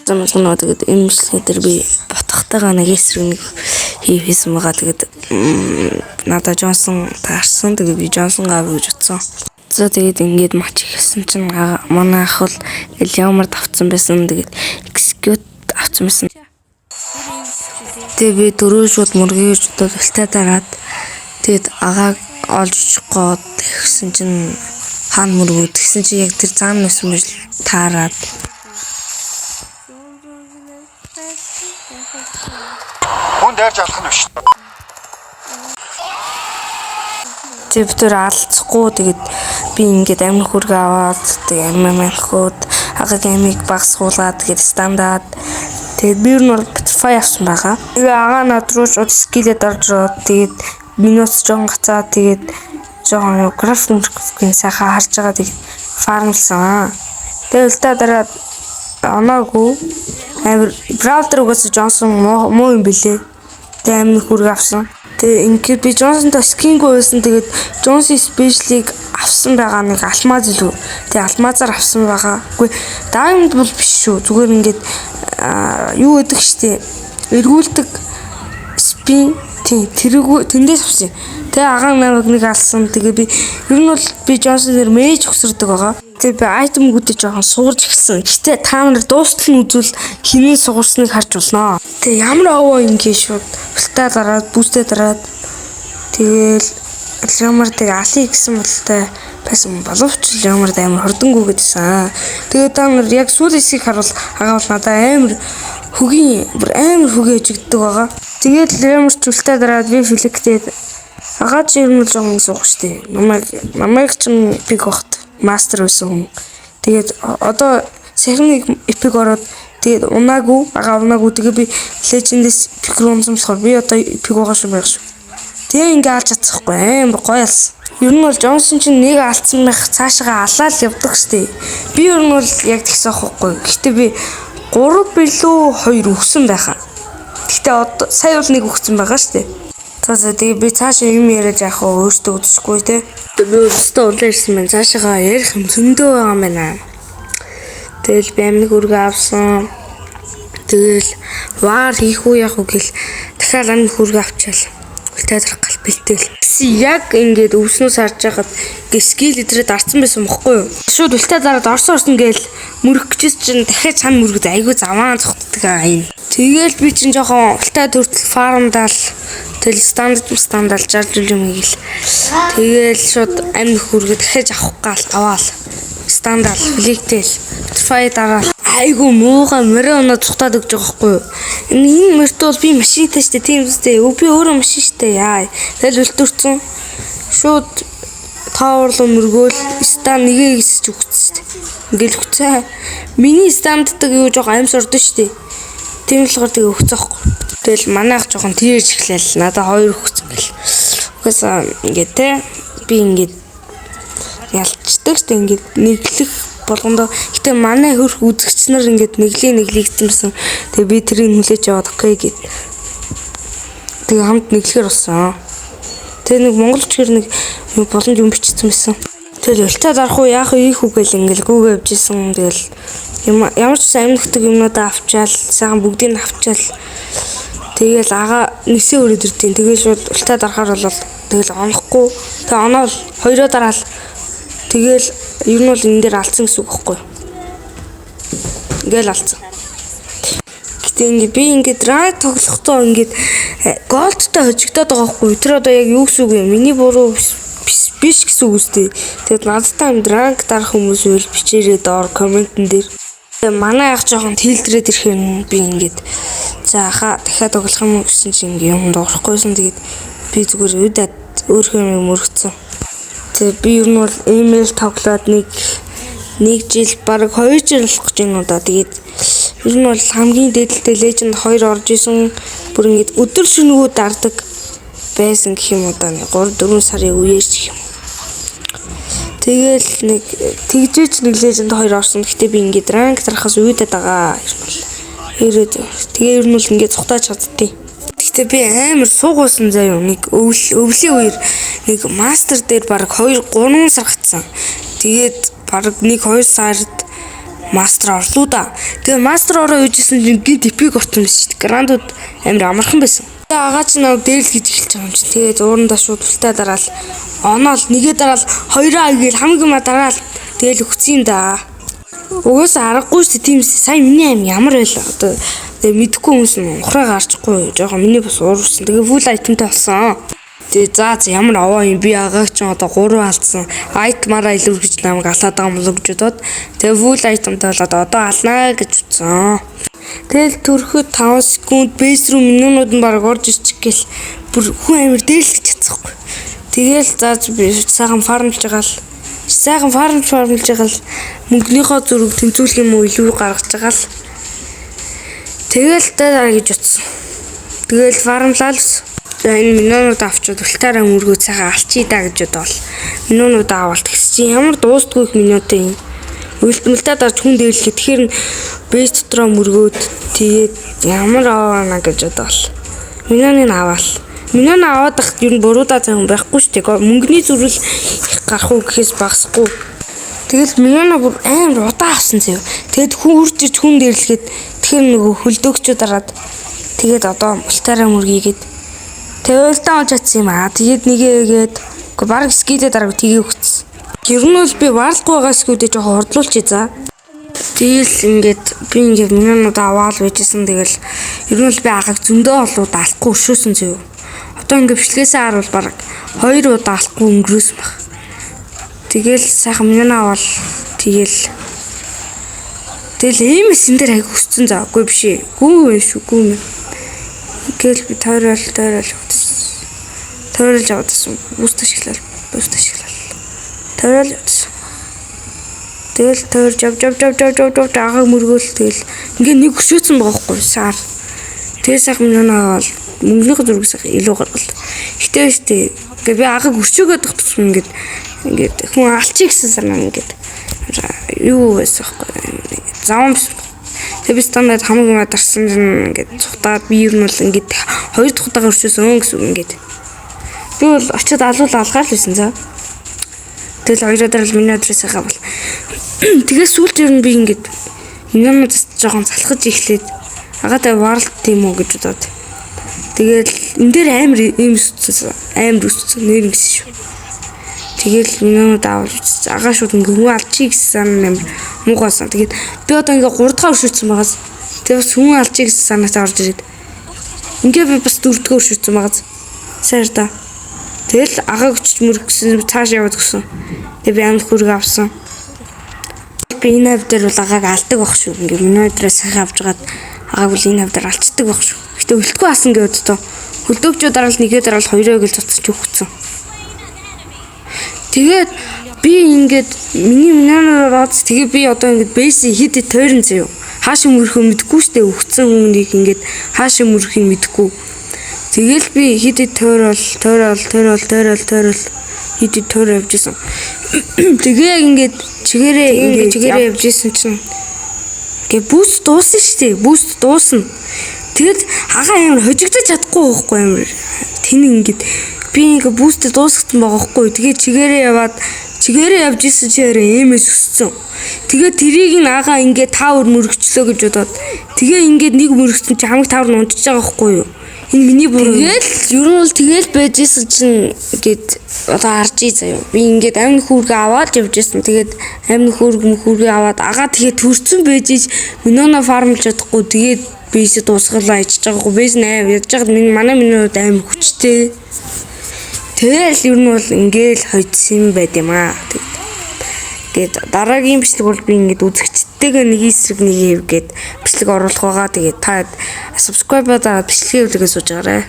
Замсгноо тэгээд эмчлэгээ дээр би ботхтойгоо нэг эсрэг нэг хийсэн байгаа. Тэгээд надаа Джонсон таарсан. Тэгээд би Джонсон гав гэж утсан. За тэгээд ингээд матч хийсэн чинь манай ах бол Ялмард авцсан байсан. Тэгээд экскют авцсан байсан. Тэгээд би дөрөв шууд мөргийг удаа дараад тэгээд агааг олж очихгоод тэгсэн чинь хаан мөргүүд тэгсэн чинь яг тэр заан нэсэн биш таараад хүн дайрч алах нь биш. тэр алдахгүй тэгээд би ингээд амин хүргээ аваад тэгээд аминхууд агааг амиг багсгуулаад тэгээд стандарт тэгээд би нь бол butterfly авсан байгаа. Тэгээ агаа над руу скилэд орж тэгээд минут жоон гацаа тэгээд жоон графикийн сайхан харж байгаа тэгээд фармлсан. Тэгээд үлдээ дараа оноогүй амир браузер угаас Джонсон муу юм бэлээ. Тэгээд амин хүргээ авсан. Тэгээд ингээд би Джонсонтой скингүй байсан. Тэгээд Джонсын спешиалыг авсан байгаа нэг алмаз илүү. Тэгээд алмазаар авсан байгаа. Үгүй diamond бол биш шүү. Зүгээр ингээд юу гэдэг штэ. Эргүүлдэг спин тэндээс авсан. Тэгээ агаан намайг нэг алсан. Тэгээ би ер нь бол би Джонсон дээр мэж хөсөрдөг байгаа. Тэгээ би айтемгүүдээ жоохон суурж гисэн. Гэтэ та нар дуустал нь үзвэл хинээ суурсныг харж болно. Тэгээ ямар овоо ингэ шууд бултаа дараад бүүстээ дараад тэгээл Ялмар тэгээ алын гэсэн болтой байсан боловч Ялмар амар хордонгүү гэдсэн. Тэгээ та нар яг сүүл хэсгийг харуул агаал надаа амар хөгийн ижигддэг байгаа. Тэгээд Ялмар ч үлтээ дараад би флектээд агаа ч юм л жоохон суух штэ. Намайг ч эпик багт мастер байсан хүн. Тэгээд одоо сахиныг эпик ороод тэгээд агаа унаагүй тэгээ би лежендээс эпик руу унсамсахаар би одоо эпик байгаа шүү байх шүү. Тэгээ ингээ алж чадчихгүй амар гоё алсан. Ер нь бол Джонсон чинь нэг алдсан байх цаашаа алаад явдаг штэ. Би ер нь бол яг тэгсэн байхгүй. Гэхдээ би 3 билүү 2 өгсөн байхаа. Гэхдээ одоо сая бол нэг өгсөн байгаа штэ. За тэгээ би цаашаа юм яриад яах вэ? Өөртөө үзчихгүй те. Би өөртөө улаан ирсэн байна. Цаашаа ярих юм зөндөө байгаа юм байна. Тэгэл би амиг үргээ авсан. Тэгэл ваар хийх үү яах вэ гэл дахиад амиг үргээ авчаал. Үлтээдрах гал бэлтэл. Яг ингээд өвснөөс харж байгаад скил идрээд арцсан байсан бохгүй юу? Шууд үлтээ дараад орсон гээл мөрөх гэж чинь дахиад чам мөргөд айгүй заваан цогтдаг аа. Тэгэл би чинь жоохон ултай төртөл фармдаал тэгэл стандарт жарж юм гээл. Тэгэл шууд амин хүргээ дахиад авах гал аваал. Стандарт фликтэл буттерфлай дараа айгүй муугаа мөрөө оноо цухтаад өгч байгаа байхгүй юу? Энэ мөрт бол би машинтай штэ тийм үстэй. Би өөрөө машин штэ яа. Тэгэл үлдэрсэн. Шууд тоорлоо мөргөөл стан нэгээ гисэж өгсөн штэ. Ингээл хүчээ. Миний станддаг юу жоо амс ордон штэ. Тийм л болохоор тэгээ өгцөөхгүй. Тэгэл манайх жоохон тэрж эхлээл. Надаа 2 өгсөн гэл. Угаасаа ингээд те би ингээд ялцдаг штэ ингээд нэглэх болгондоо гэтээ манай хөрх үзэгч нар ингээд нэглэгдсэн. Тэгээ би тэрийг хүлээж аваад окей гэд. Тэгээ хамт нэглэхэр болсон. Тэгээ нэг монголчгэр нэг боломж юм бичсэн байсан. Тэгэл үлтээ дарах уу яах вэ ийх үгээл ингээл гүүгээ явжсэн. Тэгэл ямар ч амнахдаг юмнуудаа авчаал сайхан бүгдийг нь авчаал. Тэгэл ага нисээ өрөөд ирдیں۔ Тэгээ шууд үлтээ дарахаар бол тэгэл онохгүй. Тэгээ оноо хоёроо дараал. Тэгэл ер нь бол энэ дээр алдсан гэсэн үг байхгүй юу? Ингээл алдсан. Гэтэ ингээд би ингээд ранг тоглохдоо ингээд голдтой хожигдоод байгаа байхгүй юу? Тэр одоо яг юу гэсэн үг юм? Миний буруу биш гэсэн үг үстэй. Тэгэд надтай ранг дарах хүмүүс үйл бичээрээ доор комментэн дээр. Манай ах жоохон тэлдрээд ирэхээр би ингээд за хаа дахиад тоглох юм гэсэн чинь ингээд юм дуурахгүйсэн. Тэгээд би зүгээр өөдөө өөрхөө мөрөгцсөн. Тэгээ би ер нь бол имэйл тоглоод нэг жил баг 2 жил болох гэж байна удаа. Тэгээд ер нь бол хамгийн дээдэлтэй леженд 2 орж исэн. Бүр ингээд өдөр шөнөгөө дардаг байсан гэх юм удаа. 3-4 сарын үеэрч гэх юм. Тэгэл нэг тэгжээч нэг леженд 2 орсон. Гэхдээ би ингээд ранг дарахаас уудаг байгаа. Тэгээ ер нь бол ингээд цухтааж чаддیں۔ Гэтэ би амар суугуулсан заяа нэг өвлийн үеэр нэг мастер дээр баг 2-3 сар гацсан. Тэгээд баг 1-2 сард мастер орлоо да. Тэгээ мастер ороо үйжсэн чинь гид эпик орсон биш шүү дээ. Грандууд амар амархан байсан. Тэгээ агаа чи нэг дээрлж гэж эхэлж байгаа юм чи. Тэгээд уурандаа шууд үлтээ дараал оноол нэгээ дараал хоёроо гээл хамгийн ма дараал тэгэл өгцөн да. Угаасаа аргагүй шүү дээ. Тийм сая миний аим ямар байлаа. Одоо тэгээ мэдхгүй хүмүүс нь ухраа гарчихгүй. Жохоо миний бас уурсан. Тэгээ full itemтай болсон. Тэгээ за ямар аваа юм би агааг ч одоо 3 алдсан. Айтмараа илүүргэж намайг алаад байгаа юм л гэж бодоод тэгээ full itemтай болоод одоо алнаа гэж утсан. Тэгэл төрөхөд 5 секунд бэйс рүү минутууд нь баг орж ирчих гээл бүр хүн амир дээрлэж чадсахгүй. Тэгэл зааж би сайхан фармлж байгаа л сайхан фармлж байгаа л мөнгөнийхөө зүрэг тэнцүүлэх юм уу илүү гаргаж байгаа л тэгэл дараа гэж утсан. Тэгэл фармлал энэ минутууд авчаад ултаараа мөргөө цагаа алчий да гэж бодвол минутууд авалт гэсэн чи ямар дуустгүй их минут юм. Үлдмэлтэй дарж хүн дээрлэхэд тэгэхээр бэйс дотроо мөргөөд тэгээд ямар аваана гэж бодвол минутыг аваал. Минут аваад их ер нь буруудаа зам байхгүй шүү дээ. Мөнгөний зүрэл их гарах уу гэхээс багасгүй. Тэгэл минут бүр амар удаа авсан зөө. Тэгэд хүн үрж ич хүн дээрлэхэд тэгэхээр нөгөө хөлдөөгчөө дараад тэгээд одоо ултаараа мөргийгээд тэгэл тааж атсан юм аа. Тэгээд нэгээгээд үгүй баг скидээ дараагүй тгий өгсөн. Ер нь бол би варлахгүй байгаа скидээ жоохон хурдлуулчих за. Тэгэл би ингээд минут аваад байжсэн. Тэгэл ер нь бол би агааг зөндөө олоод алахгүй өшөөсөн зөө. Одоо ингээд бичлэгээсээ харуул баг 2 удаа алахгүй өнгөрөөсөн баг. Тэгэл сайхан минут аваад тэгэл эмэс энэ дээр аяг өссөн заа. Үгүй биш ээ. Гүү шүү гүү. Ингээл би тойролж авдсан. Бүүст ашиглал. Тойрол явдсан. Тэгэл тойрж ав агааг мөргөөл тэгэл ингээ нэг өшөөцсөн байгаа хгүй сар. Тэгээ сайхан минут аваад мөнгөнийхөө зүргээс илүү гаргал. Гэтэ штэ. Ингээ би агааг өшөөгөөд тутсан ингээд хүн алчиг гэсэн санаа ингээд юу байсан хгүй. Зам тэгээ би стандарт хамгийн мадарсан ингээд цухтаад би ер нь бол ингээд 2 дахь удаага өршөөсөн гэсэн үг ингээд. Би бол очиод алгаар л байсан за. Тэгэл хоёроо дараа л миний адрес байгаа бол. Тэгээ сүүлд ер нь би ингээд минут жоохон залхаж эхлээд агаатай варлт тийм үү гэж бодоод. Тэгэл энэ дээр амар өссөн нэр гэсэн шүү. Тэгэл минут аваад агаа шууд ингээ хүн алчиг гэсэн амар муугасан. Тэгээд би одоо ингээ 3 дахь өршөөцсөн байгаас. Тэгээ бас хүн алчиг гэсэн санаатай орж ирээд. Ингээ би бас 4 дахь өршөөцсөн байгаас. Сайр та. Тэгэл агааг өчч мөргсөн цааш яваад гисэн. Тэгээ би амт хүрэг авсан. Би энэ хав дээр бол агааг алдаг байх шүү. Ингээ минутаараа сайхан авч гаад агааг бол энэ хав дээр алцдаг байх шүү. Гэтэ өлтгөө асан гэвд тоо. Хөлдөөгчөө дараал нэгээ дараал хоёроо гэл цуцч өгцөн. Тэгээд би ингээд миний минутаар тэгээ би одоо ингээд бэйси хит тойрон зөө. Хаашаа мөрөхөө мэдгүй штэ өгцөн хүнийг ингээд хаашаа мөрөхийг мэдгүй. Тэгэл би хит тойрол хит тойр явжсэн. Тэгээ ингээд чигээрээ явжсэн чинь гэ буст дуусна штэ. Буст дуусна. Тэгэд агаа амар хожигдож чадахгүй байхгүй амар. Тэн ингээд би ингээ буст дуусгсан байгаа хгүй. Тэгээ чигээрээ явж исэн чирээ эмэс өссөн. Тэгээ тэрийг н агаа ингээ 5 өр мөрөгчлөө гэж бодоод. Тэгээ ингээ нэг мөрөгсөн чи хамаг 5 өр унтж байгаа хгүй юу. Энэ миний бүр тэгэл ер нь бол тэгэл байж исэн чинь гээд одоо харж ий заяа. Би ингээд амин хүүргээ аваад явж исэн. Тэгээд амин хүүргээ аваад агаа тэгээд төрцөн байж ич минуна фармлж чадахгүй. Тэгээд бийс дуусгалаа ичж байгаагүй. Бийс 8 ядж байгаад манай минут амин хүчтэй. Тэгэл ер нь бол ингээл хоцсон байт юм аа. Тэгээд дараагийн бичлэг бол би ингээд үзэгчтэйгээ нэг эсрэг нэг хийв гээд бичлэг оруулах байгаа. Тэгээд та subscribe-аа дараад бичлэгээ үлээгээ сууж байгаарай.